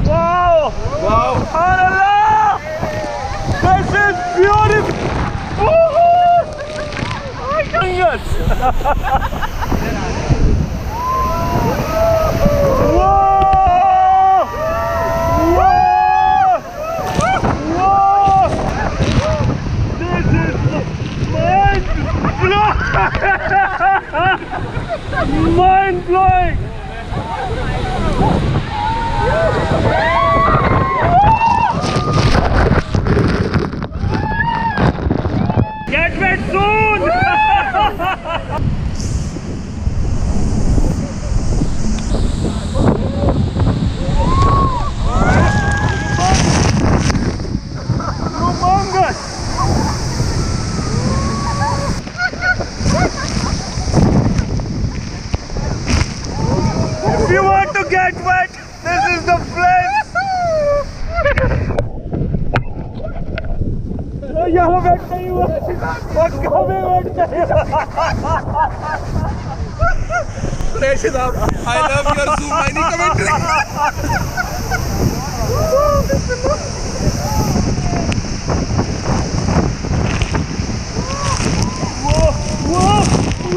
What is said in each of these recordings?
Wow! Wow! Allah! This is beautiful! Yes! Whoa! Whoa! Whoa! This is mind-blowing! Mind-blowing! Get wet soon! Humongous! If you want to get wet, this is the place! यहाँ बैठ नहीं हुआ पक्का में बैठ नहीं I love your Zoom mining commentary. Whoa, whoa,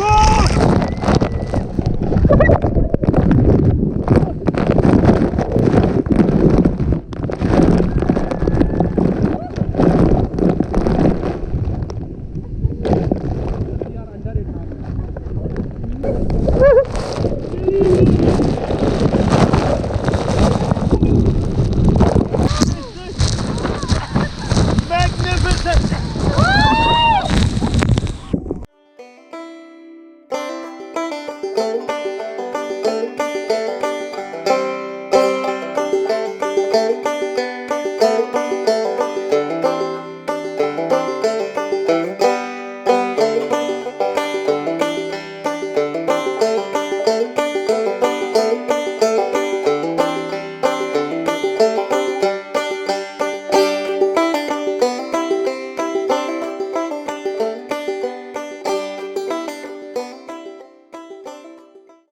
whoa!